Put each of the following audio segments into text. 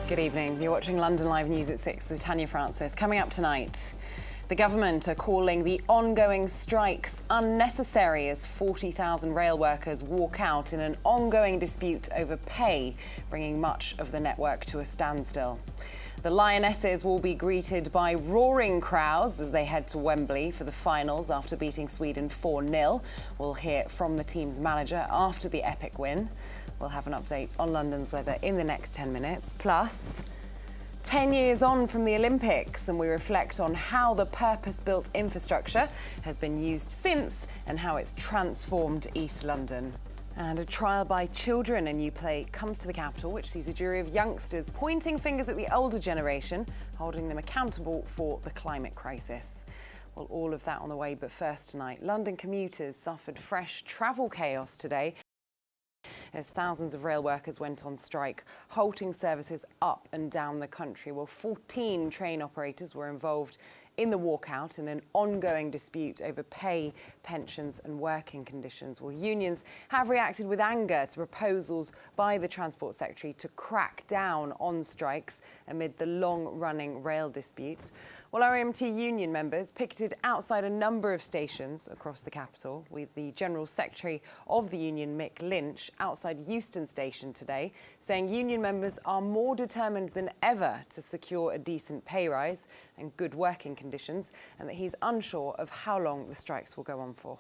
Good evening. You're watching London Live News at 6 with Tanya Francis. Coming up tonight, the government are calling the ongoing strikes unnecessary as 40,000 rail workers walk out in an ongoing dispute over pay, bringing much of the network to a standstill. The Lionesses will be greeted by roaring crowds as they head to Wembley for the finals after beating Sweden 4-0. We'll hear from the team's manager after the epic win. We'll have an update on London's weather in the next 10 minutes. Plus, 10 years on from the Olympics, and we reflect on how the purpose-built infrastructure has been used since and how it's transformed East London. And a trial by children, a new play comes to the capital, which sees a jury of youngsters pointing fingers at the older generation, holding them accountable for the climate crisis. Well, all of that on the way, but first tonight, London commuters suffered fresh travel chaos today as thousands of rail workers went on strike, halting services up and down the country. Well, 14 train operators were involved in the walkout in an ongoing dispute over pay, pensions and working conditions. Well, unions have reacted with anger to proposals by the Transport Secretary to crack down on strikes amid the long-running rail dispute. Well, RMT union members picketed outside a number of stations across the capital, with the General Secretary of the union, Mick Lynch, outside Euston Station today, saying union members are more determined than ever to secure a decent pay rise and good working conditions, and that he's unsure of how long the strikes will go on for.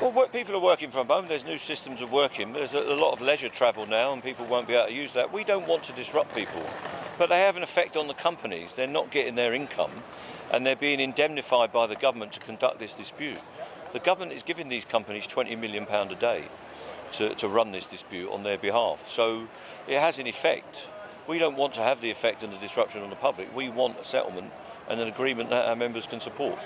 Well, people are working from home. There's new systems of working. There's a lot of leisure travel now, and people won't be able to use that. We don't want to disrupt people, but they have an effect on the companies. They're not getting their income, and they're being indemnified by the government to conduct this dispute. The government is giving these companies £20 million a day to run this dispute on their behalf. So it has an effect. We don't want to have the effect and the disruption on the public. We want a settlement and an agreement that our members can support.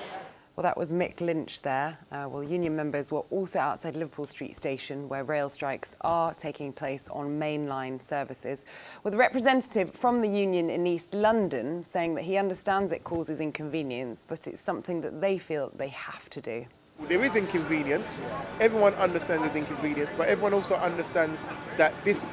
Well, that was Mick Lynch there. Well, union members were also outside Liverpool Street Station, where rail strikes are taking place on mainline services, with a representative from the union in East London saying that he understands it causes inconvenience, but it's something that they feel they have to do. There is inconvenience. Everyone understands the inconvenience, but everyone also understands that this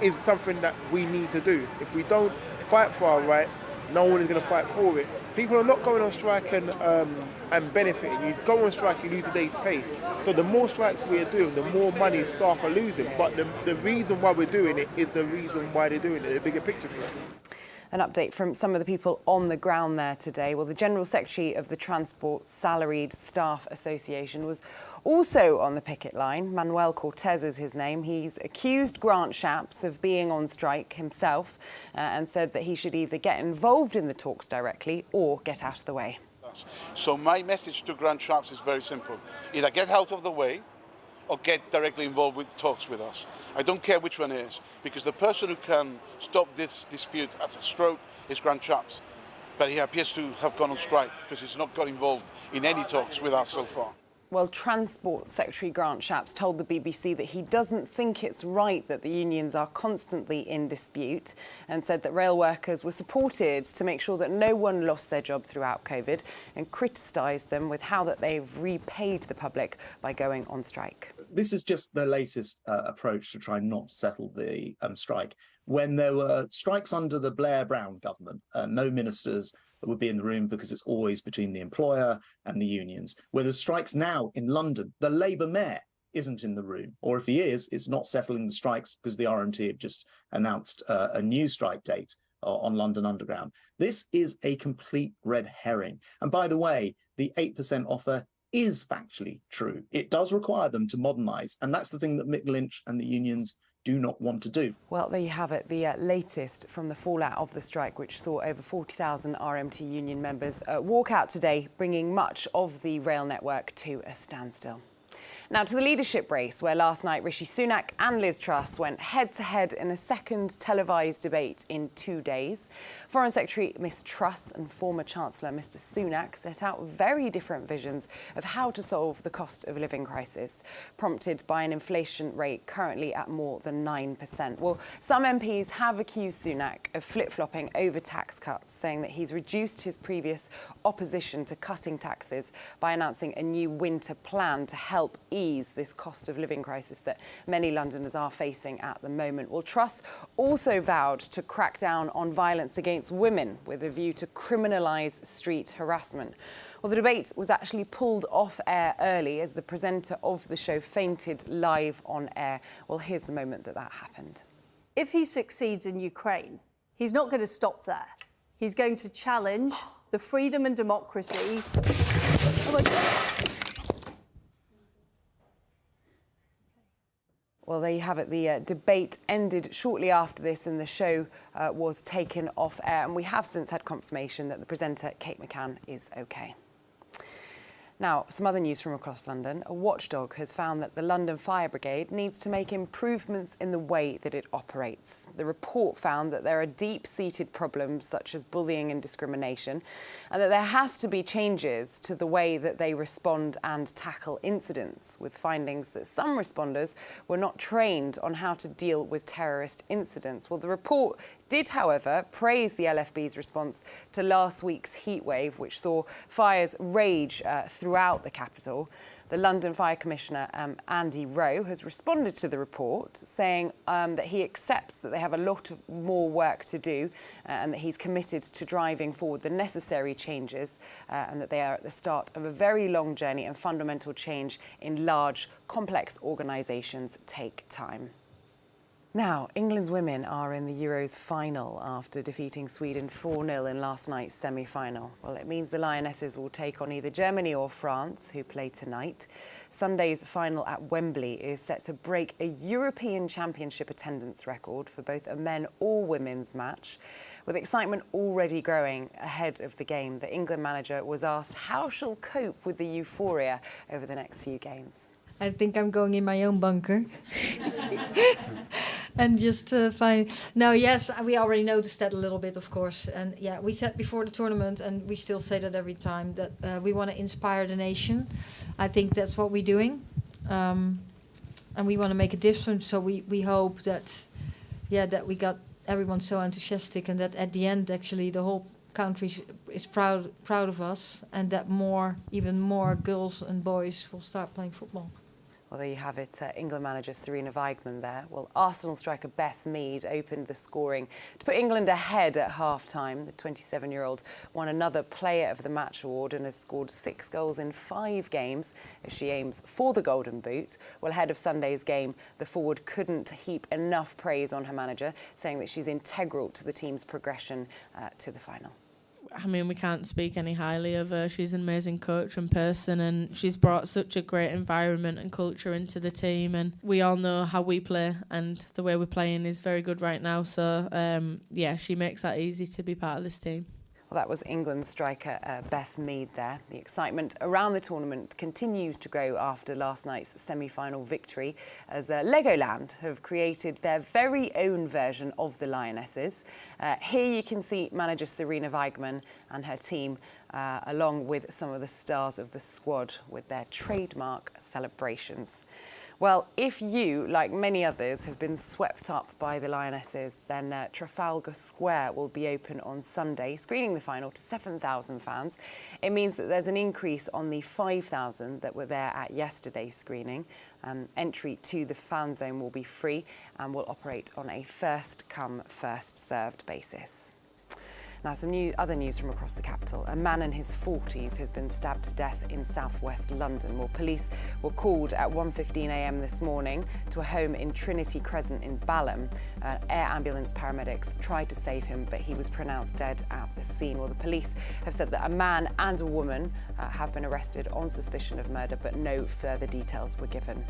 is something that we need to do. If we don't fight for our rights, no one is going to fight for it. People are not going on strike and benefiting. You go on strike, you lose a day's pay. So the more strikes we are doing, the more money staff are losing. But the reason why we're doing it is the reason why they're doing it, the bigger picture for it. An update from some of the people on the ground there today. Well, the General Secretary of the Transport Salaried Staff Association was also on the picket line. Manuel Cortez is his name. He's accused Grant Shapps of being on strike himself and said that he should either get involved in the talks directly or get out of the way. So my message to Grant Shapps is very simple. Either get out of the way or get directly involved with talks with us. I don't care which one it is, because the person who can stop this dispute at a stroke is Grant Shapps. But he appears to have gone on strike because he's not got involved in any talks with us so far. Well, Transport Secretary Grant Shapps told the BBC that he doesn't think it's right that the unions are constantly in dispute, and said that rail workers were supported to make sure that no one lost their job throughout COVID, and criticised them with how that they've repaid the public by going on strike. This is just the latest approach to try not to settle the strike. When there were strikes under the Blair-Brown government, no ministers would be in the room because it's always between the employer and the unions. Where there's strikes now in London, the Labour mayor isn't in the room, or if he is, it's not settling the strikes because the RMT have just announced a new strike date on London Underground. This is a complete red herring. And by the way, the 8% offer is factually true. It does require them to modernise, and that's the thing that Mick Lynch and the unions do not want to do. Well, there you have it, the latest from the fallout of the strike, which saw over 40,000 RMT union members walk out today, bringing much of the rail network to a standstill. Now to the leadership race, where last night Rishi Sunak and Liz Truss went head-to-head in a second televised debate in 2 days. Foreign Secretary Miss Truss and former Chancellor Mr Sunak set out very different visions of how to solve the cost of living crisis, prompted by an inflation rate currently at more than 9%. Well, some MPs have accused Sunak of flip-flopping over tax cuts, saying that he's reduced his previous opposition to cutting taxes by announcing a new winter plan to help ease ease this cost of living crisis that many Londoners are facing at the moment. Well, Truss also vowed to crack down on violence against women with a view to criminalise street harassment. Well, the debate was actually pulled off air early as the presenter of the show fainted live on air. Well, here's the moment that happened. If he succeeds in Ukraine, he's not going to stop there. He's going to challenge the freedom and democracy. Well, there you have it. The debate ended shortly after this and the show was taken off air. And we have since had confirmation that the presenter, Kate McCann, is OK. Now, some other news from across London. A watchdog has found that the London Fire Brigade needs to make improvements in the way that it operates. The report found that there are deep-seated problems such as bullying and discrimination, and that there has to be changes to the way that they respond and tackle incidents, with findings that some responders were not trained on how to deal with terrorist incidents. Well, the report did, however, praise the LFB's response to last week's heatwave, which saw fires rage throughout the capital. The London Fire Commissioner, Andy Rowe, has responded to the report, saying that he accepts that they have a lot of more work to do and that he's committed to driving forward the necessary changes and that they are at the start of a very long journey, and fundamental change in large, complex organisations take time. Now, England's women are in the Euros final after defeating Sweden 4-0 in last night's semi-final. Well, it means the Lionesses will take on either Germany or France, who play tonight. Sunday's final at Wembley is set to break a European Championship attendance record for both a men or women's match. With excitement already growing ahead of the game, the England manager was asked how she'll cope with the euphoria over the next few games. I think I'm going in my own bunker. And just find... No, yes, we already noticed that a little bit, of course. And yeah, we said before the tournament, and we still say that every time, that we want to inspire the nation. I think that's what we're doing. And we want to make a difference. So we hope that, that we got everyone so enthusiastic, and that at the end, actually, the whole country is proud of us, and that even more girls and boys will start playing football. Well, there you have it, England manager Sarina Wiegman there. Well, Arsenal striker Beth Mead opened the scoring to put England ahead at half-time. The 27-year-old won another Player of the Match award and has scored 6 goals in 5 games as she aims for the Golden Boot. Well, ahead of Sunday's game, the forward couldn't heap enough praise on her manager, saying that she's integral to the team's progression to the final. I mean, we can't speak any highly of her. She's an amazing coach and person, and she's brought such a great environment and culture into the team. And we all know how we play, and the way we're playing is very good right now. So, she makes that easy to be part of this team. Well, that was England striker Beth Mead there. The excitement around the tournament continues to grow after last night's semi-final victory, as Legoland have created their very own version of the Lionesses. Here you can see manager Sarina Wiegman and her team, along with some of the stars of the squad, with their trademark celebrations. Well, if you, like many others, have been swept up by the Lionesses, then Trafalgar Square will be open on Sunday, screening the final to 7,000 fans. It means that there's an increase on the 5,000 that were there at yesterday's screening. Entry to the fan zone will be free and will operate on a first-come, first-served basis. Now, some other news from across the capital. A man in his 40s has been stabbed to death in southwest London. Well, police were called at 1:15 a.m. this morning to a home in Trinity Crescent in Balham. Air ambulance paramedics tried to save him, but he was pronounced dead at the scene. Well, the police have said that a man and a woman have been arrested on suspicion of murder, but no further details were given.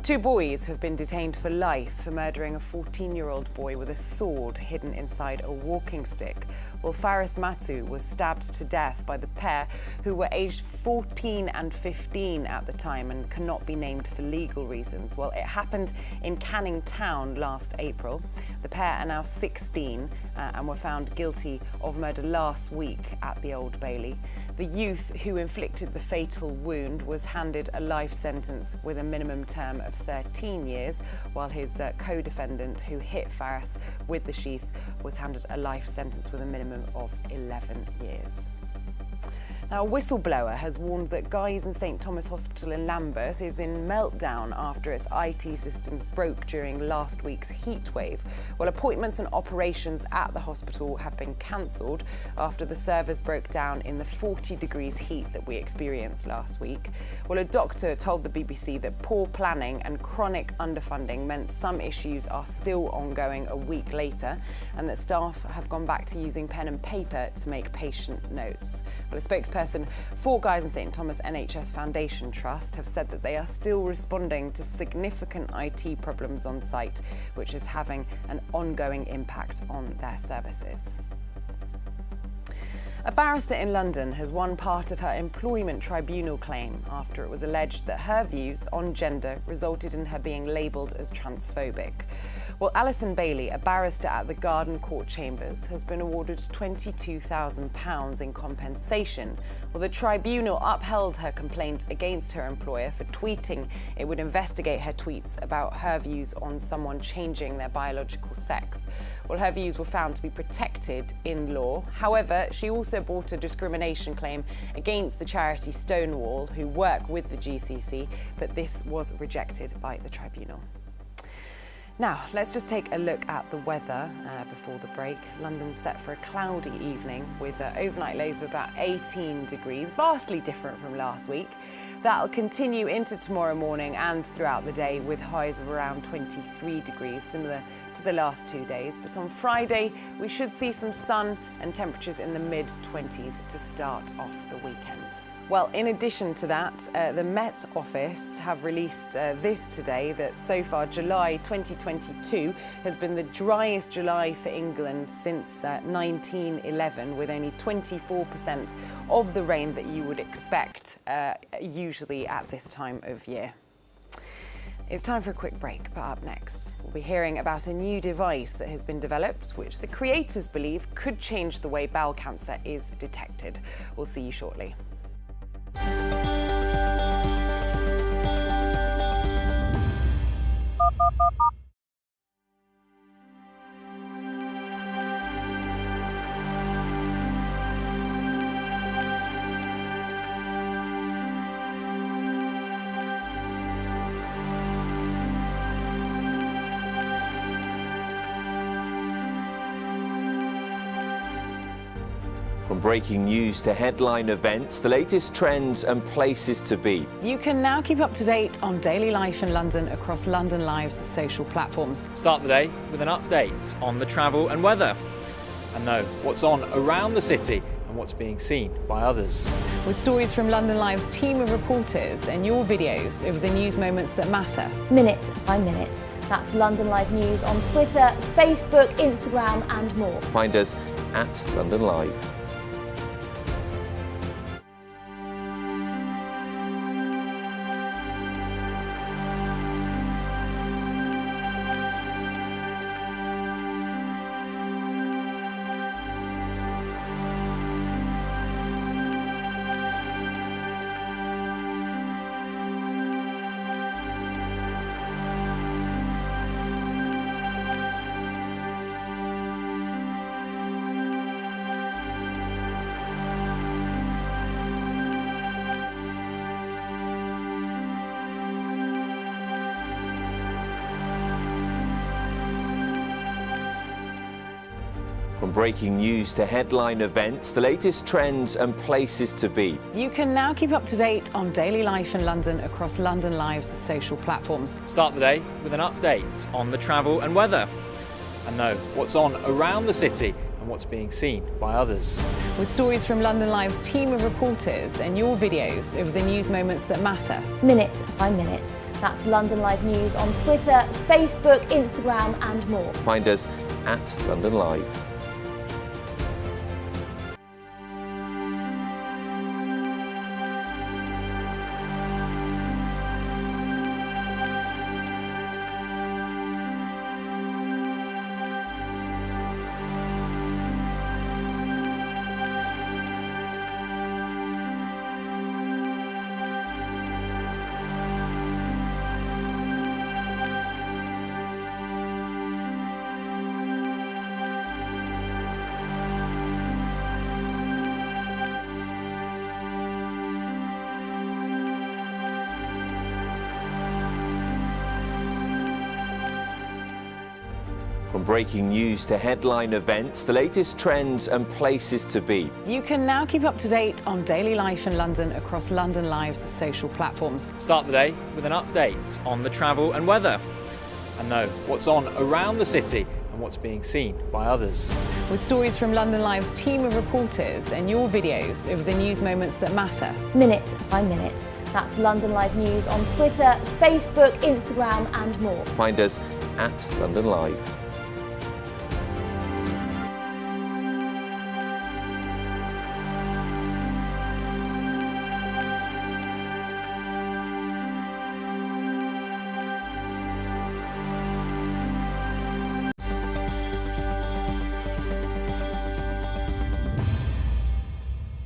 2 boys have been detained for life for murdering a 14-year-old boy with a sword hidden inside a walking stick. Well, Faris Matu was stabbed to death by the pair, who were aged 14 and 15 at the time and cannot be named for legal reasons. Well, it happened in Canning Town last April. The pair are now 16 and were found guilty of murder last week at the Old Bailey. The youth who inflicted the fatal wound was handed a life sentence with a minimum term of 13 years, while his co-defendant who hit Faris with the sheath was handed a life sentence with a minimum of 11 years. Now, a whistleblower has warned that Guy's and St Thomas Hospital in Lambeth is in meltdown after its IT systems broke during last week's heatwave. Well, appointments and operations at the hospital have been cancelled after the servers broke down in the 40 degrees heat that we experienced last week. Well, a doctor told the BBC that poor planning and chronic underfunding meant some issues are still ongoing a week later, and that staff have gone back to using pen and paper to make patient notes. Well, a spokesperson for Guy's and St Thomas NHS Foundation Trust have said that they are still responding to significant IT problems on site, which is having an ongoing impact on their services. A barrister in London has won part of her employment tribunal claim after it was alleged that her views on gender resulted in her being labelled as transphobic. Well, Alison Bailey, a barrister at the Garden Court Chambers, has been awarded £22,000 in compensation. Well, the tribunal upheld her complaint against her employer for tweeting it would investigate her tweets about her views on someone changing their biological sex. Well, her views were found to be protected in law. However, she also brought a discrimination claim against the charity Stonewall, who work with the GCC, but this was rejected by the tribunal. Now, let's just take a look at the weather before the break. London's set for a cloudy evening with overnight lows of about 18 degrees, vastly different from last week. That'll continue into tomorrow morning and throughout the day with highs of around 23 degrees, similar to the last 2 days. But on Friday, we should see some sun and temperatures in the mid-20s to start off the weekend. Well, in addition to that, the Met Office have released this today, that so far July 2022 has been the driest July for England since 1911, with only 24% of the rain that you would expect usually at this time of year. It's time for a quick break, but up next, we'll be hearing about a new device that has been developed, which the creators believe could change the way bowel cancer is detected. We'll see you shortly. From breaking news to headline events, the latest trends and places to be. You can now keep up to date on daily life in London across London Live's social platforms. Start the day with an update on the travel and weather, and know what's on around the city and what's being seen by others. With stories from London Live's team of reporters and your videos of the news moments that matter. Minute by minute. That's London Live News on Twitter, Facebook, Instagram and more. Find us at London Live. From breaking news to headline events, the latest trends and places to be. You can now keep up to date on daily life in London across London Live's social platforms. Start the day with an update on the travel and weather, and know what's on around the city and what's being seen by others. With stories from London Live's team of reporters and your videos of the news moments that matter. Minute by minute. That's London Live News on Twitter, Facebook, Instagram and more. Find us at London Live. From breaking news to headline events, the latest trends and places to be. You can now keep up to date on daily life in London across London Live's social platforms. Start the day with an update on the travel and weather, and know what's on around the city and what's being seen by others. With stories from London Live's team of reporters and your videos of the news moments that matter. Minute by minute. That's London Live News on Twitter, Facebook, Instagram and more. Find us at London Live.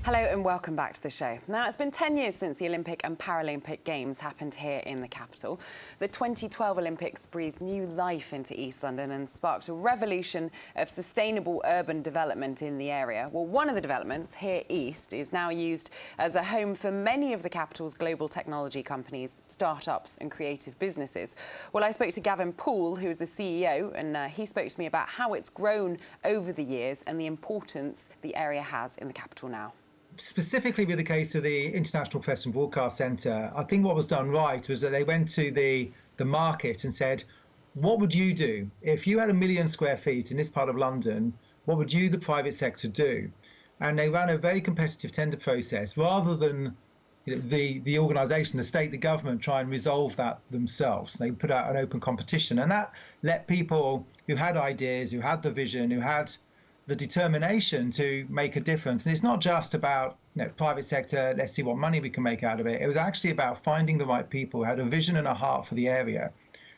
Hello and welcome back to the show. Now, it's been 10 years since the Olympic and Paralympic Games happened here in the capital. The 2012 Olympics breathed new life into East London and sparked a revolution of sustainable urban development in the area. Well, one of the developments, here East, is now used as a home for many of the capital's global technology companies, startups and creative businesses. Well, I spoke to Gavin Poole, who is the CEO, and he spoke to me about how it's grown over the years and the importance the area has in the capital now. Specifically with the case of the International Press and Broadcast Centre, I think what was done right was that they went to the market and said, what would you do? If you had 1 million square feet in this part of London, what would you, the private sector, do? And they ran a very competitive tender process rather than the organisation, the state, the government try and resolve that themselves. They put out an open competition, and that let people who had ideas, who had the vision, who had the determination to make a difference. And it's not just about private sector, let's see what money we can make out of it. It was actually about finding the right people who had a vision and a heart for the area,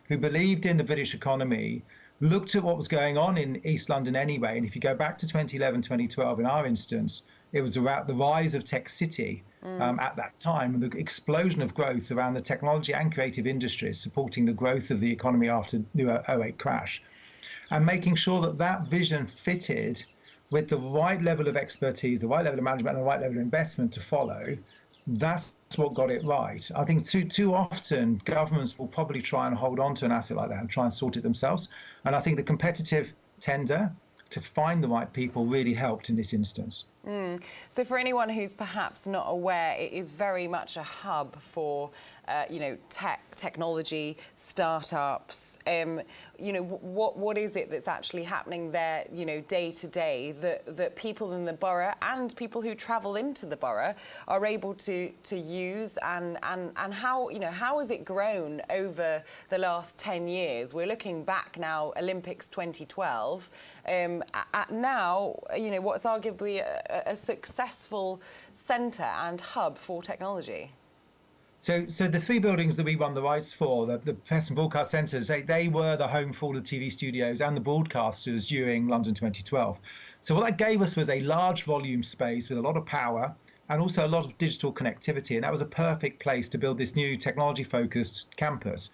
who believed in the British economy, looked at what was going on in East London anyway. And if you go back to 2011, 2012, in our instance, it was about the rise of Tech City at that time, and the explosion of growth around the technology and creative industries supporting the growth of the economy after the 2008 crash. And making sure that that vision fitted with the right level of expertise, the right level of management, and the right level of investment to follow, that's what got it right. I think too often governments will probably try and hold on to an asset like that and try and sort it themselves. And I think the competitive tender to find the right people really helped in this instance. So for anyone who's perhaps not aware, it is very much a hub for, technology, startups. What is it that's actually happening there, day to day, that people in the borough and people who travel into the borough are able to use, and how has it grown over the last 10 years? We're looking back now, Olympics 2012, at now, what's arguably a successful centre and hub for technology. So the three buildings that we won the rights for, the Press and Broadcast Centres, they were the home for all the TV studios and the broadcasters during London 2012. So what that gave us was a large volume space with a lot of power and also a lot of digital connectivity. And that was a perfect place to build this new technology-focused campus.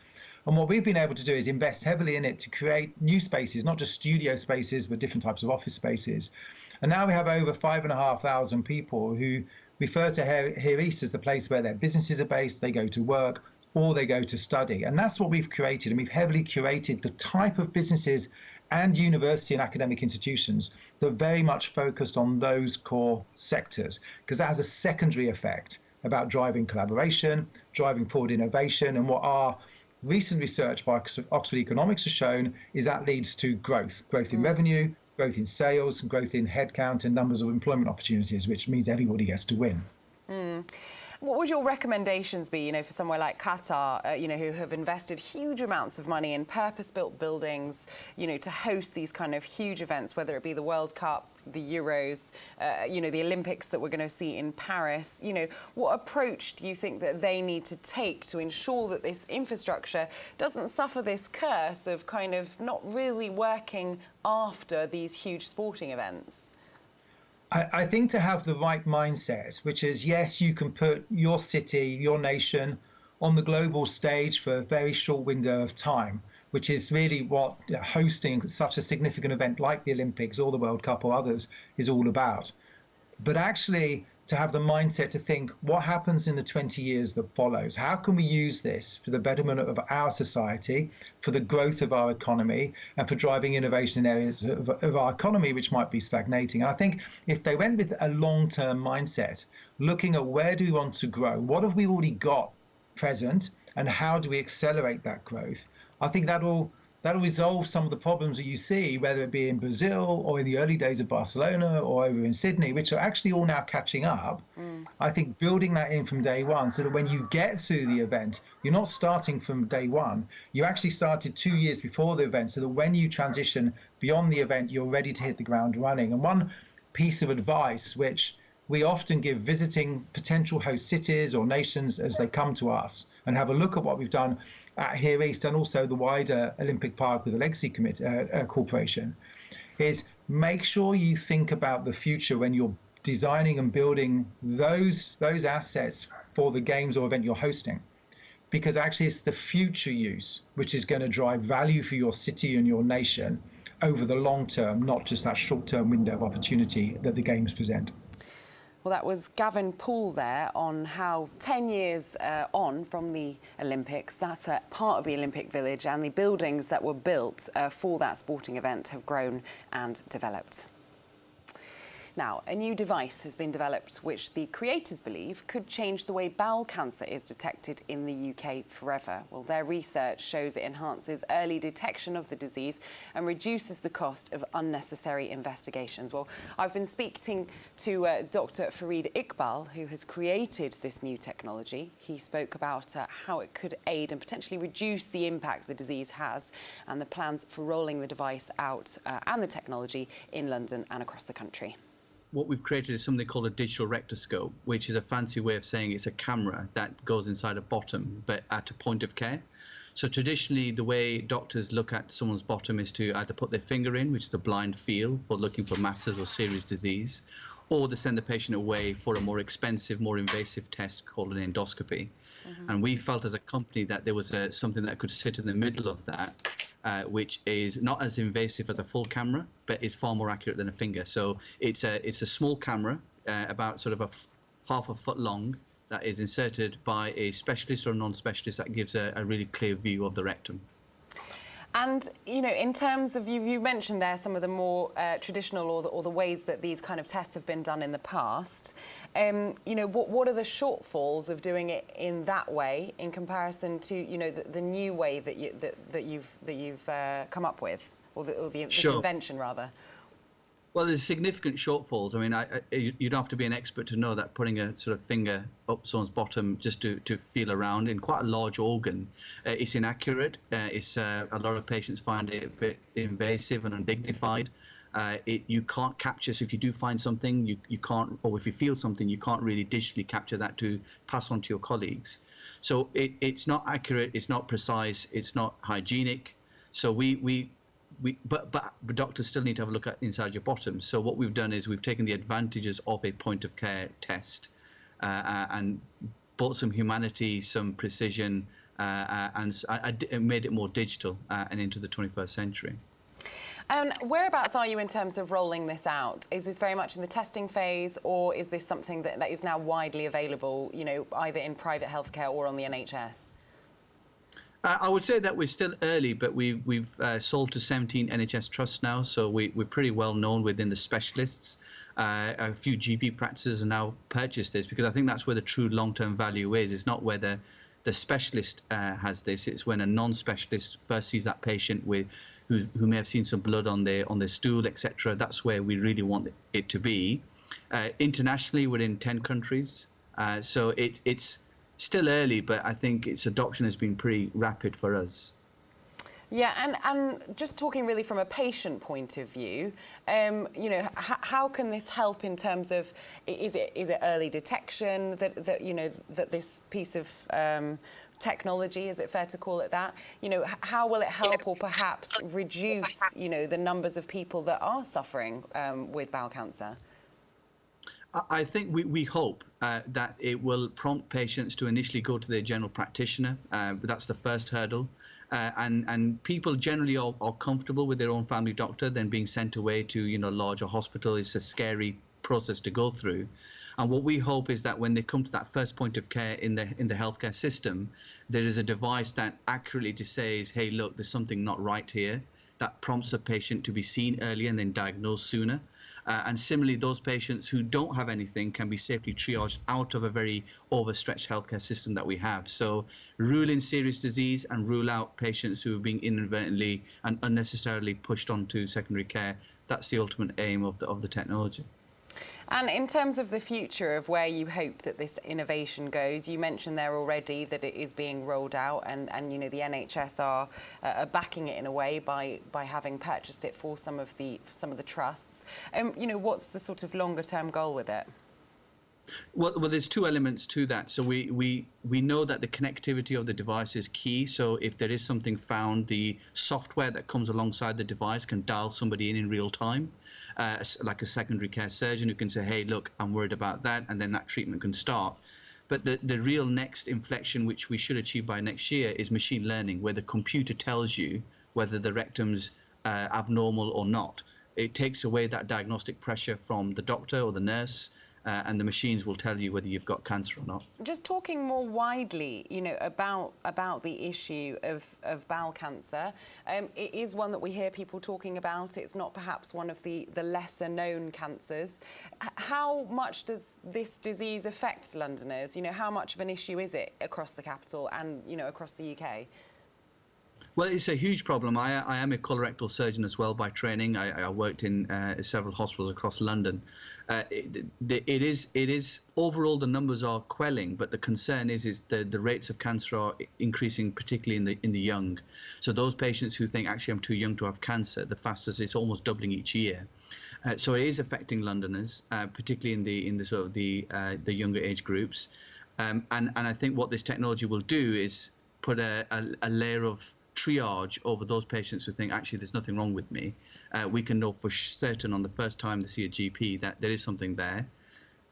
And what we've been able to do is invest heavily in it to create new spaces, not just studio spaces, but different types of office spaces. And now we have over 5,500 people who refer to here East as the place where their businesses are based, they go to work, or they go to study. And that's what we've created. And we've heavily curated the type of businesses and university and academic institutions that are very much focused on those core sectors, because that has a secondary effect about driving collaboration, driving forward innovation, and what our recent research by Oxford Economics has shown is that leads to growth in revenue, growth in sales, and growth in headcount and numbers of employment opportunities, which means everybody gets to win. What would your recommendations be, for somewhere like Qatar, who have invested huge amounts of money in purpose-built buildings, to host these kind of huge events, whether it be the World Cup, the Euros, the Olympics that we're going to see in Paris? What approach do you think that they need to take to ensure that this infrastructure doesn't suffer this curse of kind of not really working after these huge sporting events? I think to have the right mindset, which is, yes, you can put your city, your nation on the global stage for a very short window of time, which is really what hosting such a significant event like the Olympics or the World Cup or others is all about. But actually, to have the mindset to think, what happens in the 20 years that follows? How can we use this for the betterment of our society, for the growth of our economy, and for driving innovation in areas of our economy which might be stagnating? And I think if they went with a long-term mindset, looking at where do we want to grow, what have we already got present, and how do we accelerate that growth, I think that'll resolve some of the problems that you see, whether it be in Brazil or in the early days of Barcelona or over in Sydney, which are actually all now catching up. I think building that in from day one, so that when you get through the event, you're not starting from day one. You actually started 2 years before the event, so that when you transition beyond the event, you're ready to hit the ground running. And one piece of advice, which we often give visiting potential host cities or nations as they come to us and have a look at what we've done at Here East and also the wider Olympic Park with the Legacy Corporation, is make sure you think about the future when you're designing and building those assets for the games or event you're hosting. Because actually it's the future use which is going to drive value for your city and your nation over the long term, not just that short-term window of opportunity that the games present. Well, that was Gavin Poole there on how 10 years on from the Olympics, that's a part of the Olympic Village, and the buildings that were built for that sporting event have grown and developed. Now, a new device has been developed which the creators believe could change the way bowel cancer is detected in the UK forever. Well, their research shows it enhances early detection of the disease and reduces the cost of unnecessary investigations. Well, I've been speaking to Dr. Farid Iqbal, who has created this new technology. He spoke about how it could aid and potentially reduce the impact the disease has and the plans for rolling the device out and the technology in London and across the country. What we've created is something called a digital rectoscope, which is a fancy way of saying it's a camera that goes inside a bottom, but at a point of care. So traditionally, the way doctors look at someone's bottom is to either put their finger in, which is the blind feel for looking for masses or serious disease, or they send the patient away for a more expensive, more invasive test called an endoscopy. And we felt as a company that there was something that could sit in the middle of that, which is not as invasive as a full camera, but is far more accurate than a finger. So it's a small camera, about sort of half a foot long, that is inserted by a specialist or a non-specialist that gives a really clear view of the rectum. And, you know, in terms of, you mentioned there some of the more traditional or the ways that these kind of tests have been done in the past. You know, what are the shortfalls of doing it in that way in comparison to, you know, the new way that you've come up with, or this invention rather? Well, there's significant shortfalls. I mean, you'd have to be an expert to know that putting a sort of finger up someone's bottom just to feel around in quite a large organ, it's inaccurate. A lot of patients find it a bit invasive and undignified. You can't capture, so if you do find something, you can't, or if you feel something, you can't really digitally capture that to pass on to your colleagues. So it's not accurate, it's not precise, it's not hygienic. So but doctors still need to have a look at inside your bottom. So what we've done is we've taken the advantages of a point of care test and brought some humanity, some precision, and made it more digital and into the 21st century. And whereabouts are you in terms of rolling this out? Is this very much in the testing phase, or is this something that is now widely available, you know, either in private healthcare or on the NHS? I would say that we're still early, but we've sold to 17 NHS trusts now, so we're pretty well known within the specialists. A few GP practices have now purchased this, because I think that's where the true long-term value is. It's not whether the specialist has this, it's when a non-specialist first sees that patient who may have seen some blood on their stool, etc. That's where we really want it to be. Internationally, we're in 10 countries, so it's still early, but I think its adoption has been pretty rapid for us. Yeah, and just talking really from a patient point of view, you know, how can this help in terms of, is it early detection that you know, that this piece of technology, is it fair to call it that? You know, how will it help or perhaps reduce, you know, the numbers of people that are suffering with bowel cancer? I think we hope that it will prompt patients to initially go to their general practitioner. That's the first hurdle. And people generally are comfortable with their own family doctor than being sent away to, you know, larger hospital. It's a scary process to go through. And what we hope is that when they come to that first point of care in the healthcare system, there is a device that accurately just says, hey, look, there's something not right here. That prompts a patient to be seen earlier and then diagnosed sooner. And similarly, those patients who don't have anything can be safely triaged out of a very overstretched healthcare system that we have. So rule in serious disease and rule out patients who are being inadvertently and unnecessarily pushed onto secondary care. That's the ultimate aim of the technology. And in terms of the future of where you hope that this innovation goes, you mentioned there already that it is being rolled out, and you know, the NHS are backing it in a way by having purchased it for some of the trusts. You know, what's the sort of longer term goal with it? Well, there's two elements to that. So we know that the connectivity of the device is key. So if there is something found, the software that comes alongside the device can dial somebody in real time, like a secondary care surgeon who can say, hey, look, I'm worried about that, and then that treatment can start. But the real next inflection, which we should achieve by next year, is machine learning, where the computer tells you whether the rectum's abnormal or not. It takes away that diagnostic pressure from the doctor or the nurse, and the machines will tell you whether you've got cancer or not. Just talking more widely, you know, about the issue of bowel cancer, it is one that we hear people talking about. It's not perhaps one of the lesser known cancers. How much does this disease affect Londoners? You know, how much of an issue is it across the capital and, you know, across the UK? Well, it's a huge problem. I am a colorectal surgeon as well by training. I worked in several hospitals across London. It is overall the numbers are quelling, but the concern is the rates of cancer are increasing, particularly in the young. So those patients who think actually I'm too young to have cancer, the fastest it's almost doubling each year. So it is affecting Londoners, particularly in the sort of the younger age groups. And I think what this technology will do is put a layer of triage over those patients who think actually there's nothing wrong with me. We can know for certain on the first time they see a GP that there is something there.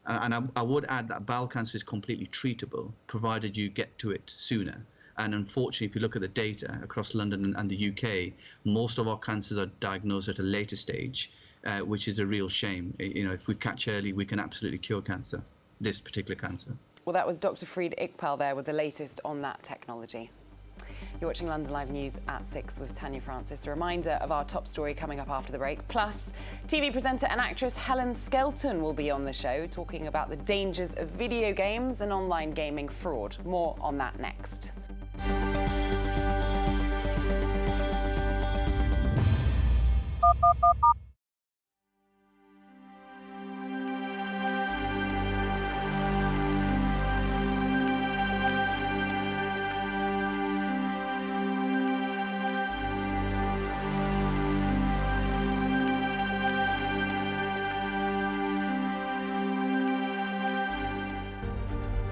And I would add that bowel cancer is completely treatable, provided you get to it sooner. And unfortunately, if you look at the data across London and the UK, most of our cancers are diagnosed at a later stage, which is a real shame. You know, if we catch early, we can absolutely cure cancer, this particular cancer. Well, that was Dr. Farid Iqbal there with the latest on that technology. You're watching London Live News at 6 with Tanya Francis. A reminder of our top story coming up after the break. Plus, TV presenter and actress Helen Skelton will be on the show talking about the dangers of video games and online gaming fraud. More on that next.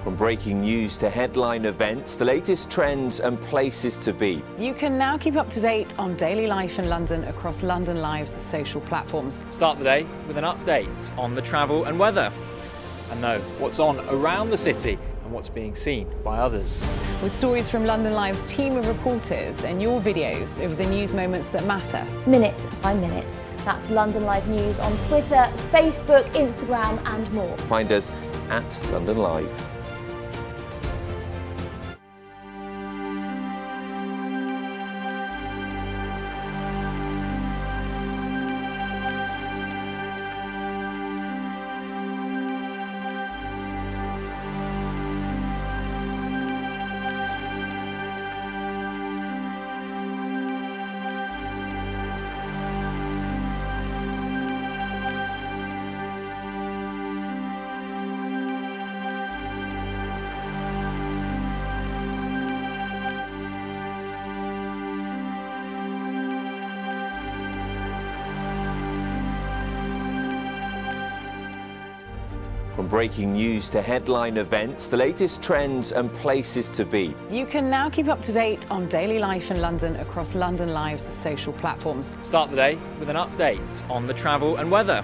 From breaking news to headline events, the latest trends and places to be. You can now keep up to date on daily life in London across London Live's social platforms. Start the day with an update on the travel and weather, and know what's on around the city and what's being seen by others. With stories from London Live's team of reporters and your videos of the news moments that matter. Minute by minute. That's London Live News on Twitter, Facebook, Instagram and more. Find us at London Live. From breaking news to headline events, the latest trends and places to be. You can now keep up to date on daily life in London across London Live's social platforms. Start the day with an update on the travel and weather,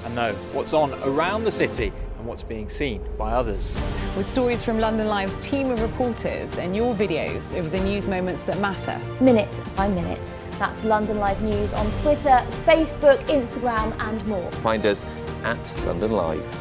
and know what's on around the city and what's being seen by others. With stories from London Live's team of reporters and your videos of the news moments that matter. Minute by minute. That's London Live News on Twitter, Facebook, Instagram and more. Find us @London Live.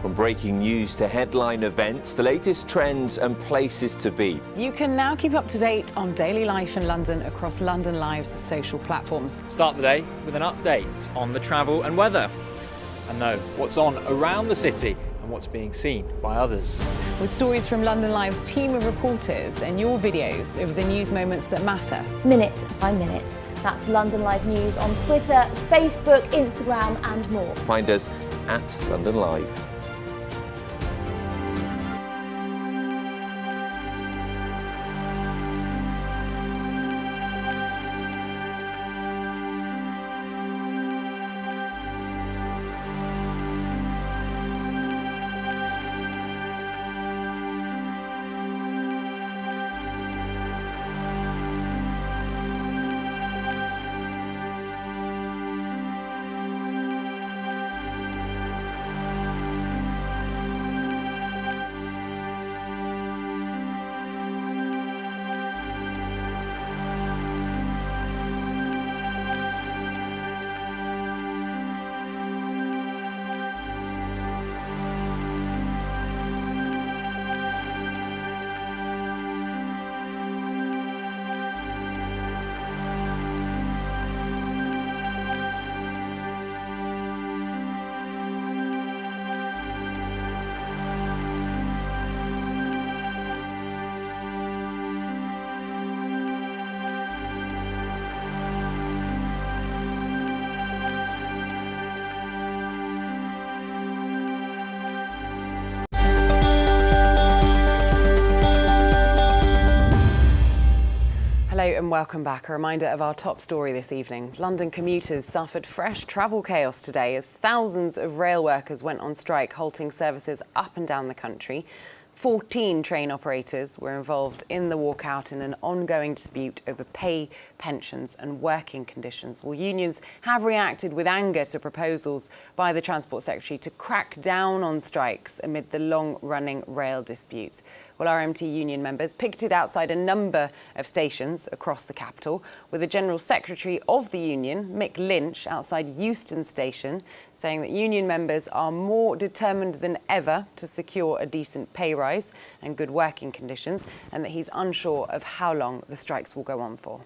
From breaking news to headline events, the latest trends and places to be. You can now keep up to date on daily life in London across London Live's social platforms. Start the day with an update on the travel and weather, and know what's on around the city and what's being seen by others. With stories from London Live's team of reporters and your videos of the news moments that matter. Minute by minute. That's London Live News on Twitter, Facebook, Instagram and more. Find us @London Live. Hello and welcome back. A reminder of our top story this evening. London commuters suffered fresh travel chaos today as thousands of rail workers went on strike, halting services up and down the country. 14 train operators were involved in the walkout in an ongoing dispute over pay, pensions and working conditions. Well, unions have reacted with anger to proposals by the Transport Secretary to crack down on strikes amid the long-running rail dispute. Well, RMT union members picketed outside a number of stations across the capital, with the General Secretary of the union, Mick Lynch, outside Euston Station, saying that union members are more determined than ever to secure a decent pay rise and good working conditions, and that he's unsure of how long the strikes will go on for.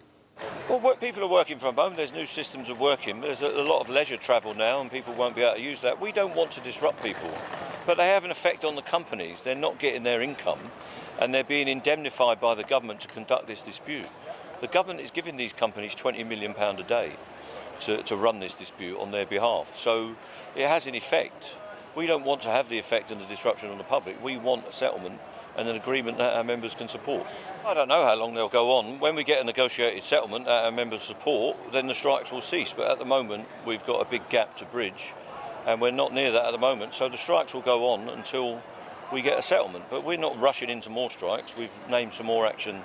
Well, people are working from home. There's new systems of working. There's a lot of leisure travel now and people won't be able to use that. We don't want to disrupt people, but they have an effect on the companies. They're not getting their income and they're being indemnified by the government to conduct this dispute. The government is giving these companies £20 million a day to run this dispute on their behalf. So it has an effect. We don't want to have the effect and the disruption on the public. We want a settlement and an agreement that our members can support. I don't know how long they'll go on. When we get a negotiated settlement that our members support, then the strikes will cease. But at the moment, we've got a big gap to bridge, and we're not near that at the moment. So the strikes will go on until we get a settlement. But we're not rushing into more strikes. We've named some more action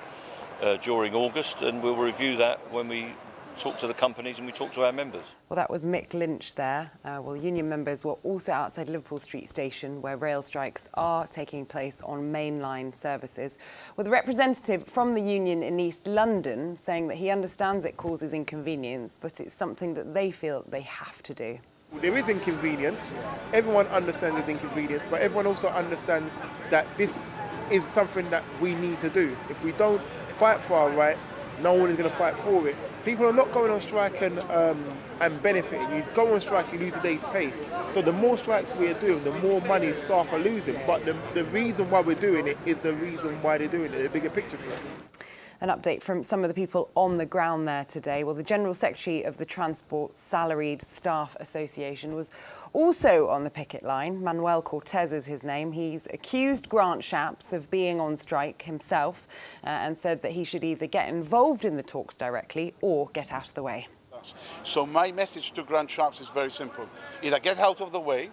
during August, and we'll review that when we talk to the companies and we talk to our members. Well, that was Mick Lynch there. Well, union members were also outside Liverpool Street Station, where rail strikes are taking place on mainline services, with a representative from the union in East London saying that he understands it causes inconvenience, but it's something that they feel they have to do. There is inconvenience. Everyone understands the inconvenience, but everyone also understands that this is something that we need to do. If we don't fight for our rights, no one is going to fight for it. People are not going on strike and benefiting. You go on strike, you lose a day's pay. So the more strikes we are doing, the more money staff are losing. But the reason why we're doing it is the reason why they're doing it, the bigger picture for it. An update from some of the people on the ground there today. Well, the General Secretary of the Transport Salaried Staff Association was Also on the picket line, Manuel Cortez is his name. He's accused Grant Shapps of being on strike himself and said that he should either get involved in the talks directly or get out of the way. So my message to Grant Shapps is very simple. Either get out of the way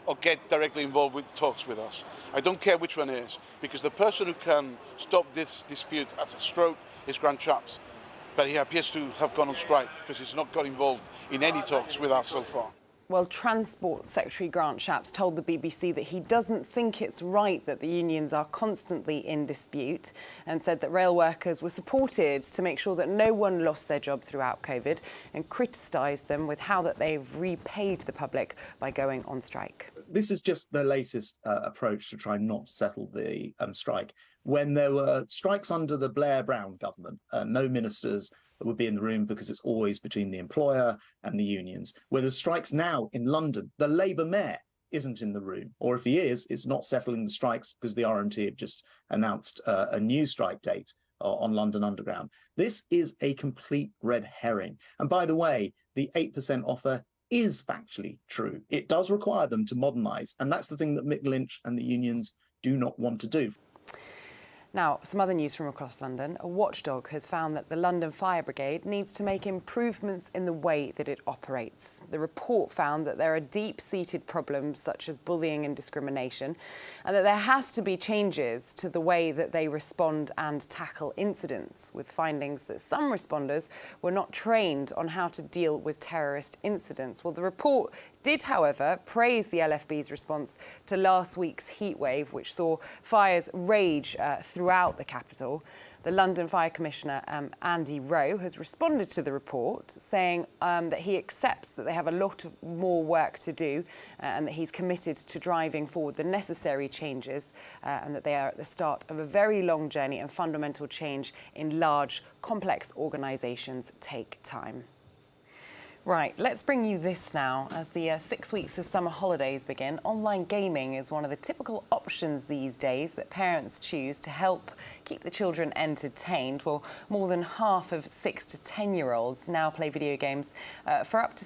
or get directly involved with talks with us. I don't care which one it is, because the person who can stop this dispute at a stroke is Grant Shapps. But he appears to have gone on strike because he's not got involved in any talks with us so far. Well, Transport Secretary Grant Shapps told the BBC that he doesn't think it's right that the unions are constantly in dispute, and said that rail workers were supported to make sure that no one lost their job throughout COVID, and criticised them with how that they've repaid the public by going on strike. This is just the latest approach to try not to settle the strike. When there were strikes under the Blair-Brown government, no ministers would be in the room because it's always between the employer and the unions. Where there's strikes now in London, the Labour mayor isn't in the room, or if he is, it's not settling the strikes because the RMT have just announced a new strike date on London Underground. This is a complete red herring. And by the way, the 8% offer is factually true. It does require them to modernise, and that's the thing that Mick Lynch and the unions do not want to do. Now, some other news from across London. A watchdog has found that the London Fire Brigade needs to make improvements in the way that it operates. The report found that there are deep-seated problems such as bullying and discrimination, and that there has to be changes to the way that they respond and tackle incidents, with findings that some responders were not trained on how to deal with terrorist incidents. Well, the report did, however, praise the LFB's response to last week's heatwave, which saw fires rage throughout the capital. The London Fire Commissioner, Andy Rowe, has responded to the report, saying that he accepts that they have a lot of more work to do and that he's committed to driving forward the necessary changes and that they are at the start of a very long journey, and fundamental change in large, complex organisations take time. Right, let's bring you this now. As the 6 weeks of summer holidays begin, online gaming is one of the typical options these days that parents choose to help keep the children entertained. Well, more than half of 6 to 10-year-olds now play video games for up to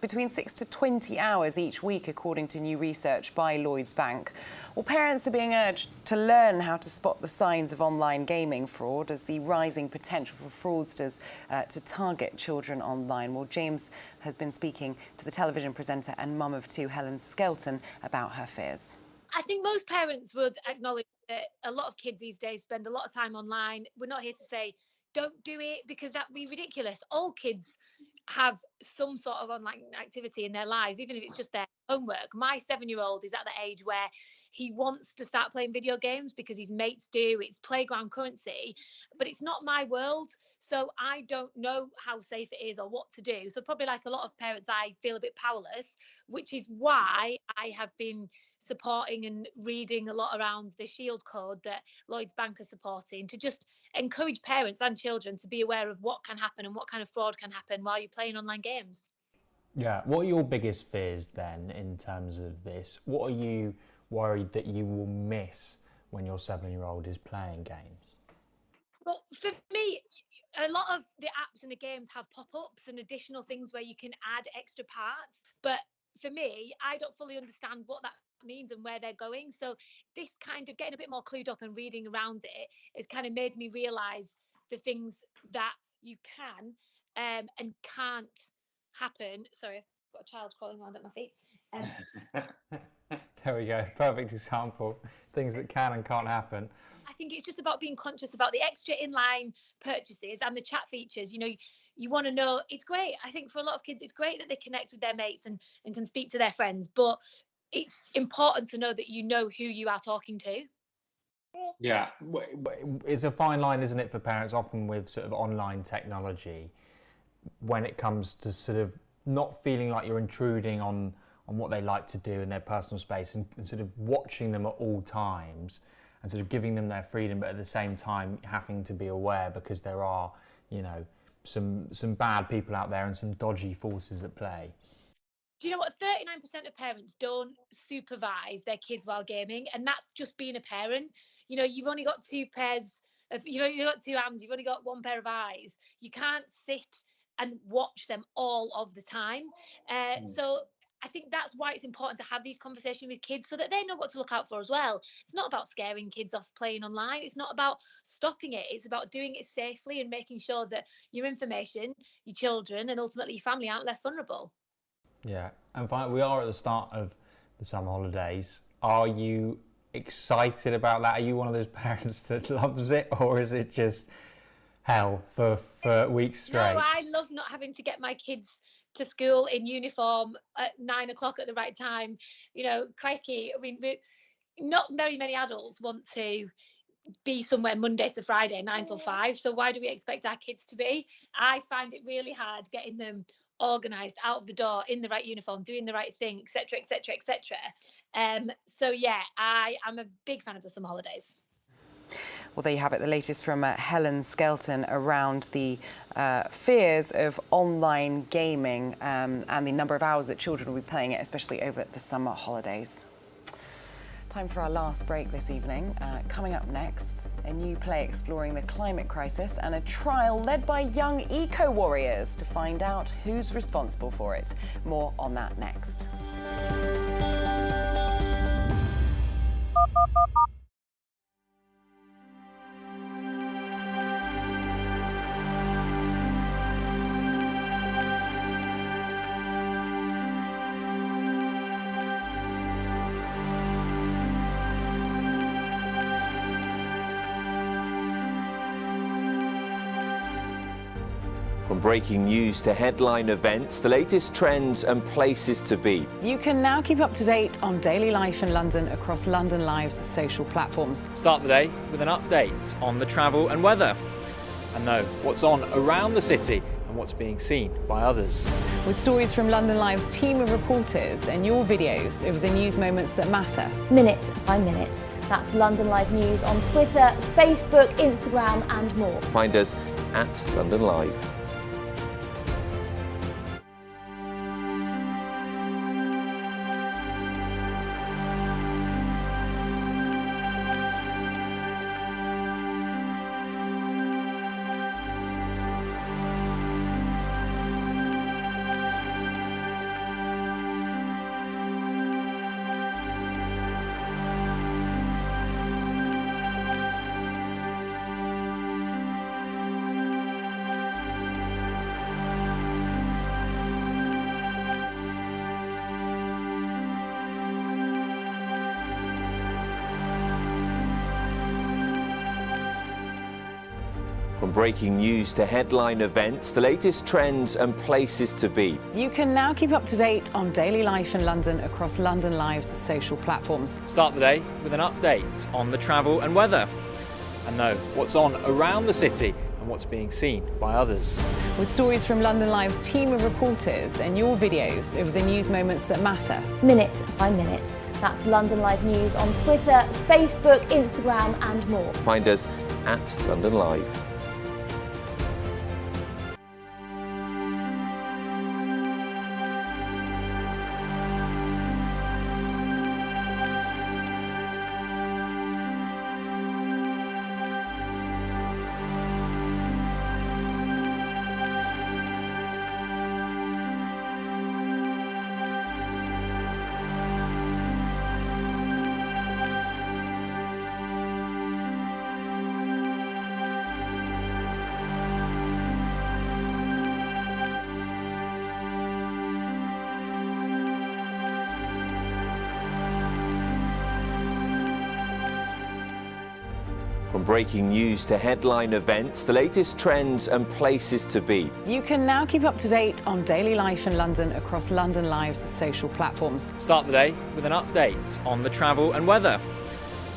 between 6 to 20 hours each week, according to new research by Lloyds Bank. Well, parents are being urged to learn how to spot the signs of online gaming fraud, as the rising potential for fraudsters to target children online. Well, James has been speaking to the television presenter and mum of two, Helen Skelton, about her fears. I think most parents would acknowledge that a lot of kids these days spend a lot of time online. We're not here to say don't do it, because that'd be ridiculous. All kids have some sort of online activity in their lives, even if it's just their homework. My 7-year-old is at the age where he wants to start playing video games because his mates do. It's playground currency, but it's not my world. So I don't know how safe it is or what to do. So probably like a lot of parents, I feel a bit powerless, which is why I have been supporting and reading a lot around the Shield Code that Lloyds Bank are supporting, to just encourage parents and children to be aware of what can happen and what kind of fraud can happen while you're playing online games. Yeah, what are your biggest fears then in terms of this? What are you worried that you will miss when your 7-year-old is playing games? Well, for me, a lot of the apps and the games have pop-ups and additional things where you can add extra parts. But for me, I don't fully understand what that means and where they're going. So this kind of getting a bit more clued up and reading around it has kind of made me realise the things that you can and can't happen. Sorry, I've got a child crawling around at my feet. There we go, perfect example. Things that can and can't happen. I think it's just about being conscious about the extra inline purchases and the chat features. You know, you want to know, it's great. I think for a lot of kids, it's great that they connect with their mates and can speak to their friends, but it's important to know that you know who you are talking to. Yeah, it's a fine line, isn't it, for parents often with sort of online technology, when it comes to sort of not feeling like you're intruding on what they like to do in their personal space, and sort of watching them at all times and sort of giving them their freedom, but at the same time having to be aware, because there are, you know, some bad people out there and some dodgy forces at play. Do you know what? 39% of parents don't supervise their kids while gaming, and that's just being a parent. You know, you've only got you've only got two hands, you've only got one pair of eyes. You can't sit and watch them all of the time. So I think that's why it's important to have these conversations with kids so that they know what to look out for as well. It's not about scaring kids off playing online. It's not about stopping it. It's about doing it safely and making sure that your information, your children, and ultimately your family aren't left vulnerable. Yeah, and finally, we are at the start of the summer holidays. Are you excited about that? Are you one of those parents that loves it, or is it just hell for weeks straight? No, I love not having to get my kids to school in uniform at 9 o'clock at the right time. You know, crikey, I mean, not very many adults want to be somewhere Monday to Friday, 9 till 5. So why do we expect our kids to be? I find it really hard getting them organised, out of the door, in the right uniform, doing the right thing, etc., etc., etc. So yeah, I am a big fan of the summer holidays. Well, there you have it, the latest from Helen Skelton around the fears of online gaming and the number of hours that children will be playing it, especially over the summer holidays. Time for our last break this evening. Coming up next, a new play exploring the climate crisis and a trial led by young eco-warriors to find out who's responsible for it. More on that next. From breaking news to headline events, the latest trends and places to be. You can now keep up to date on daily life in London across London Live's social platforms. Start the day with an update on the travel and weather, and know what's on around the city and what's being seen by others. With stories from London Live's team of reporters and your videos of the news moments that matter. Minute by minute. That's London Live News on Twitter, Facebook, Instagram and more. Find us at London Live. From breaking news to headline events, the latest trends and places to be. You can now keep up to date on daily life in London across London Live's social platforms. Start the day with an update on the travel and weather, and know what's on around the city and what's being seen by others. With stories from London Live's team of reporters and your videos of the news moments that matter. Minute by minute. That's London Live News on Twitter, Facebook, Instagram and more. Find us at London Live. From breaking news to headline events, the latest trends and places to be. You can now keep up to date on daily life in London across London Live's social platforms. Start the day with an update on the travel and weather,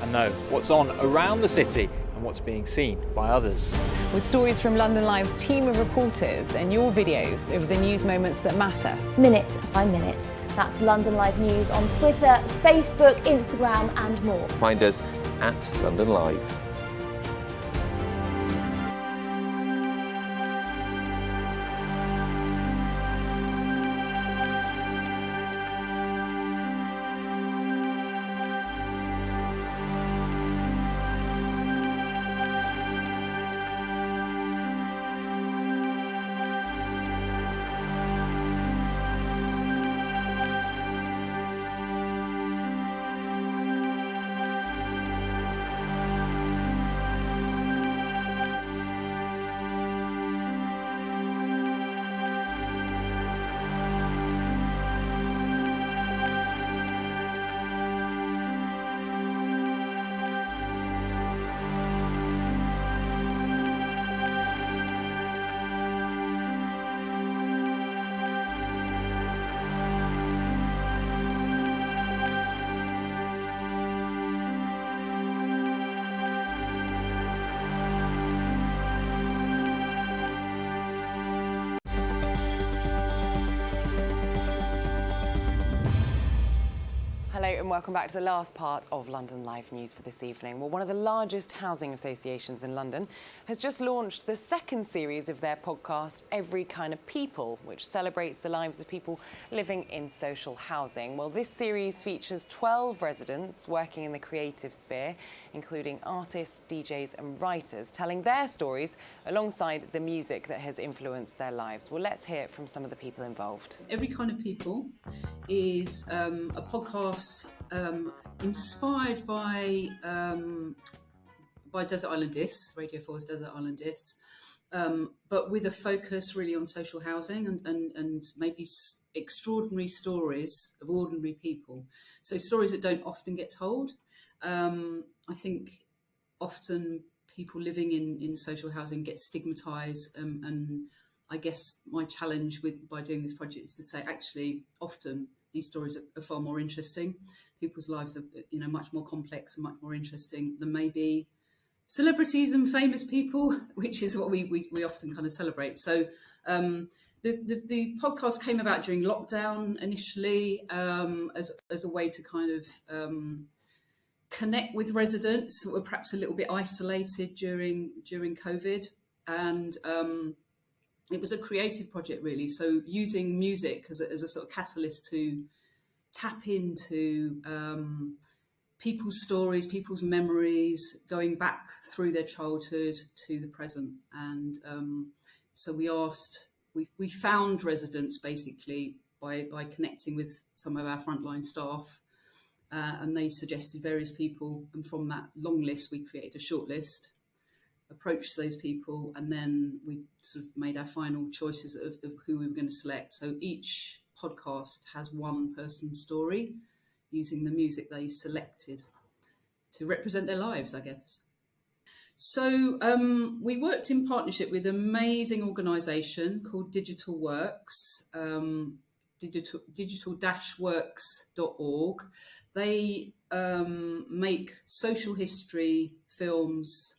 and know what's on around the city and what's being seen by others. With stories from London Live's team of reporters and your videos of the news moments that matter. Minute by minute. That's London Live News on Twitter, Facebook, Instagram and more. Find us at London Live. Hello and welcome back to the last part of London Live News for this evening. Well, one of the largest housing associations in London has just launched the second series of their podcast, Every Kind of People, which celebrates the lives of people living in social housing. Well, this series features 12 residents working in the creative sphere, including artists, DJs and writers, telling their stories alongside the music that has influenced their lives. Well, let's hear from some of the people involved. Every Kind of People is a podcast inspired by Desert Island Discs, Radio 4's Desert Island Discs, but with a focus really on social housing and maybe extraordinary stories of ordinary people. So stories that don't often get told. I think often people living in social housing get stigmatised, and I guess my challenge by doing this project is to say, actually, often these stories are far more interesting. People's lives are, much more complex and much more interesting than maybe celebrities and famous people, which is what we often kind of celebrate. So the podcast came about during lockdown initially as a way to kind of connect with residents that were perhaps a little bit isolated during COVID, and it was a creative project, really. So using music as a sort of catalyst to tap into people's stories, people's memories, going back through their childhood to the present. And so we found residents basically by connecting with some of our frontline staff, and they suggested various people. And from that long list, we created a short list, approached those people, and then we sort of made our final choices of who we were going to select. So each podcast has one person's story using the music they've selected to represent their lives, I guess. So we worked in partnership with an amazing organisation called Digital Works, digital-works.org. They make social history films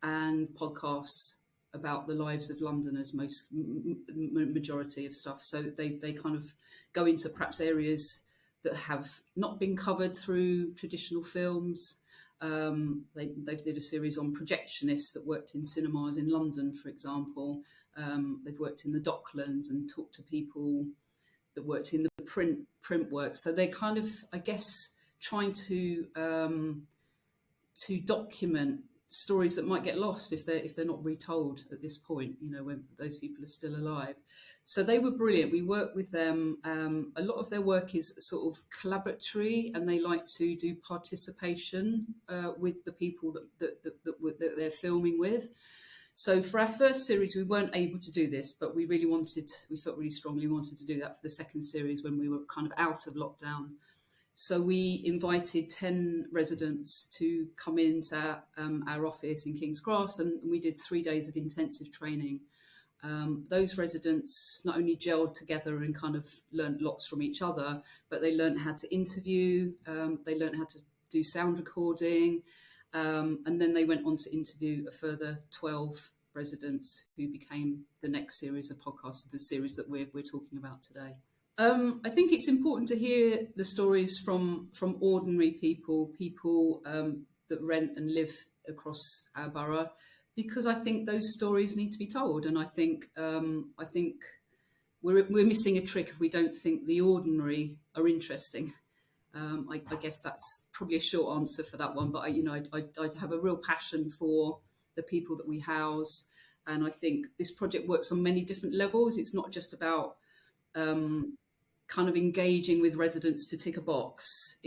and podcasts about the lives of Londoners, majority of stuff. So they kind of go into perhaps areas that have not been covered through traditional films. They did a series on projectionists that worked in cinemas in London, for example. They've worked in the Docklands and talked to people that worked in the print work. So they're kind of, I guess, trying to document stories that might get lost if they're not retold at this point, when those people are still alive. So they were brilliant. We worked with them. A lot of their work is sort of collaboratory, and they like to do participation with the people that they're filming with. So for our first series, we weren't able to do this, but we felt really strongly we wanted to do that for the second series when we were kind of out of lockdown. So we invited 10 residents to come into our office in King's Cross, and we did 3 days of intensive training. Those residents not only gelled together and kind of learned lots from each other, but they learned how to interview, they learned how to do sound recording, and then they went on to interview a further 12 residents who became the next series of podcasts, the series that we're talking about today. I think it's important to hear the stories from ordinary people that rent and live across our borough, because I think those stories need to be told, and I think we're missing a trick if we don't think the ordinary are interesting. I guess that's probably a short answer for that one, but I have a real passion for the people that we house, and I think this project works on many different levels. It's not just about kind of engaging with residents to tick a box.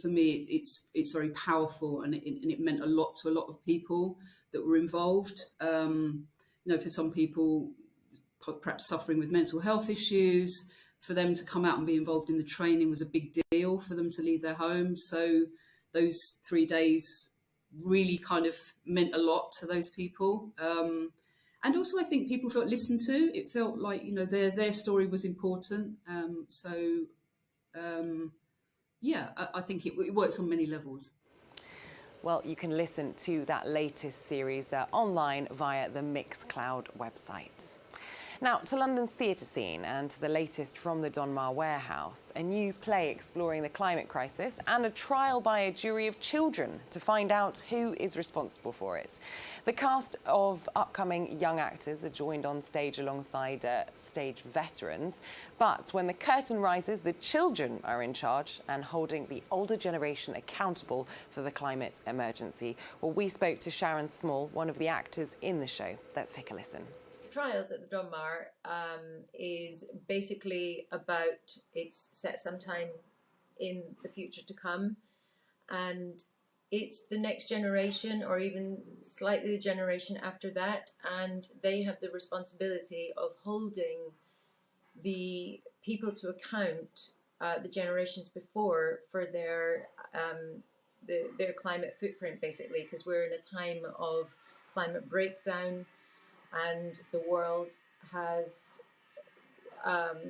For me, it's very powerful, and it meant a lot to a lot of people that were involved. For some people, perhaps suffering with mental health issues, for them to come out and be involved in the training was a big deal for them to leave their homes. So those 3 days really kind of meant a lot to those people. And also, I think people felt listened to. It felt like, their story was important. I think it works on many levels. Well, you can listen to that latest series online via the Mixcloud website. Now, to London's theatre scene and to the latest from the Donmar warehouse, a new play exploring the climate crisis and a trial by a jury of children to find out who is responsible for it. The cast of upcoming young actors are joined on stage alongside stage veterans, but when the curtain rises, the children are in charge and holding the older generation accountable for the climate emergency. Well, we spoke to Sharon Small, one of the actors in the show. Let's take a listen. Trials at the Donmar is basically about, it's set sometime in the future to come, and it's the next generation or even slightly the generation after that, and they have the responsibility of holding the people to account, the generations before, for their climate footprint, basically, because we're in a time of climate breakdown. And the world has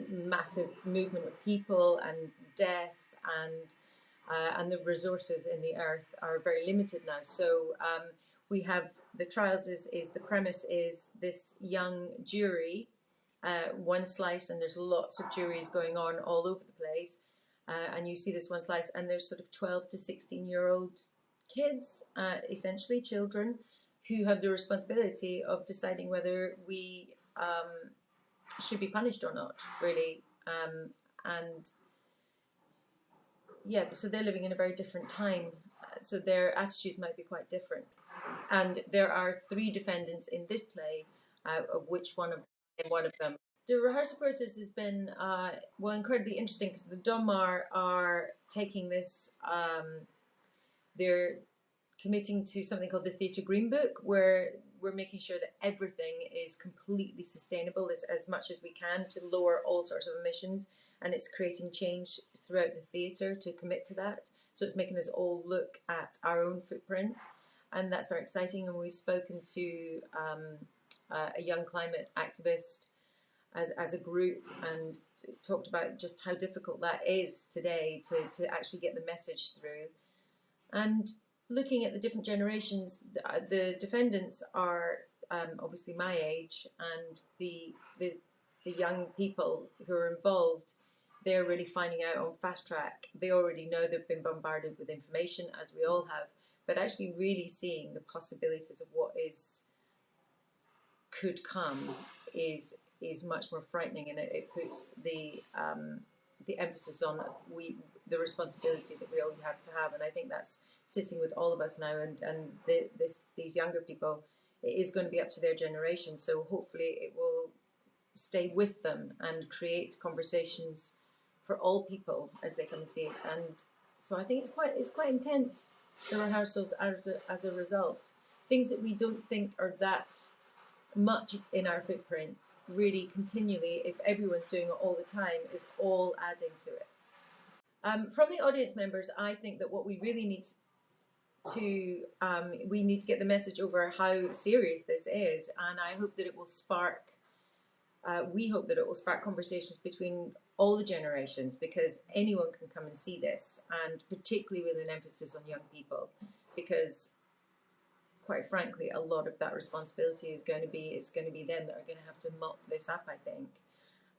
massive movement of people and death, and the resources in the earth are very limited now. So we have the trials. Is the premise is this young jury, one slice, and there's lots of juries going on all over the place, and you see this one slice, and there's sort of 12 to 16-year-old kids, essentially children, who have the responsibility of deciding whether we should be punished or not, really. And yeah, so they're living in a very different time, so their attitudes might be quite different. And there are 3 defendants in this play, of which one of them. The rehearsal process has been, well, incredibly interesting, because the Donmar are taking this, they're committing to something called the Theatre Green Book, where we're making sure that everything is completely sustainable as much as we can to lower all sorts of emissions, and it's creating change throughout the theatre to commit to that. So it's making us all look at our own footprint, and that's very exciting. And we've spoken to a young climate activist as a group, and talked about just how difficult that is today to actually get the message through. And looking at the different generations, the defendants are obviously my age, and the young people who are involved, they're really finding out on fast track. They already know they've been bombarded with information, as we all have, but actually really seeing the possibilities of what could come is much more frightening, and it puts the emphasis on the responsibility that we all have to have. And I think that's sitting with all of us now, and these younger people, it is going to be up to their generation. So hopefully it will stay with them and create conversations for all people as they come and see it. And so I think it's quite intense, the rehearsals as a result. Things that we don't think are that much in our footprint, really continually, if everyone's doing it all the time, is all adding to it. From the audience members, I think that what we really need we need to get the message over how serious this is, and I hope that it will spark, we hope that it will spark conversations between all the generations, because anyone can come and see this, and particularly with an emphasis on young people, because quite frankly, a lot of that responsibility is going to be them that are going to have to mop this up, I think.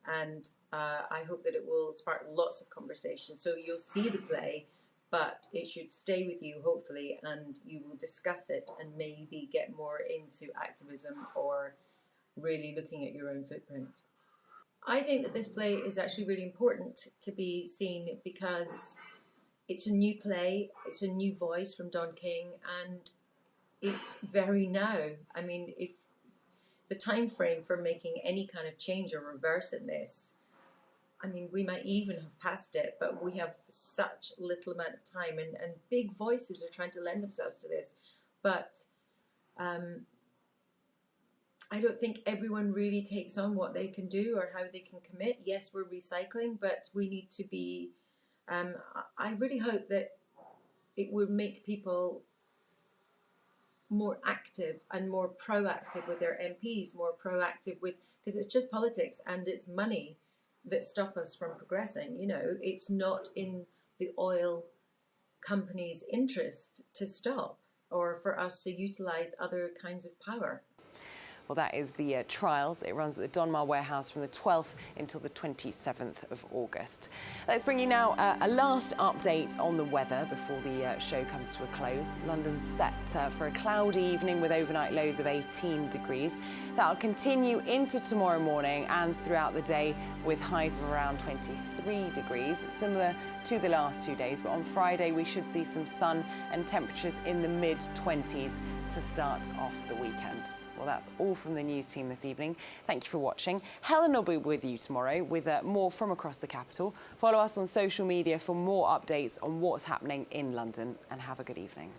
And I hope that it will spark lots of conversations. So you'll see the play, but it should stay with you, hopefully, and you will discuss it and maybe get more into activism or really looking at your own footprint. I think that this play is actually really important to be seen, because it's a new play, it's a new voice from Don King, and it's very now. I mean, if the time frame for making any kind of change or reverse in this, I mean, we might even have passed it, but we have such little amount of time, and big voices are trying to lend themselves to this. But I don't think everyone really takes on what they can do or how they can commit. Yes, we're recycling, but we need to be, I really hope that it will make people more active and more proactive with their MPs, more proactive with, because it's just politics and it's money that stop us from progressing. You know, it's not in the oil companies' interest to stop or for us to utilize other kinds of power. Well, that is the trials. It runs at the Donmar warehouse from the 12th until the 27th of August. Let's bring you now a last update on the weather before the show comes to a close. London's set for a cloudy evening with overnight lows of 18 degrees. That'll continue into tomorrow morning and throughout the day with highs of around 23 degrees, similar to the last 2 days. But on Friday, we should see some sun and temperatures in the mid-20s to start off the weekend. Well, that's all from the news team this evening. Thank you for watching. Helen will be with you tomorrow with more from across the capital. Follow us on social media for more updates on what's happening in London, and have a good evening.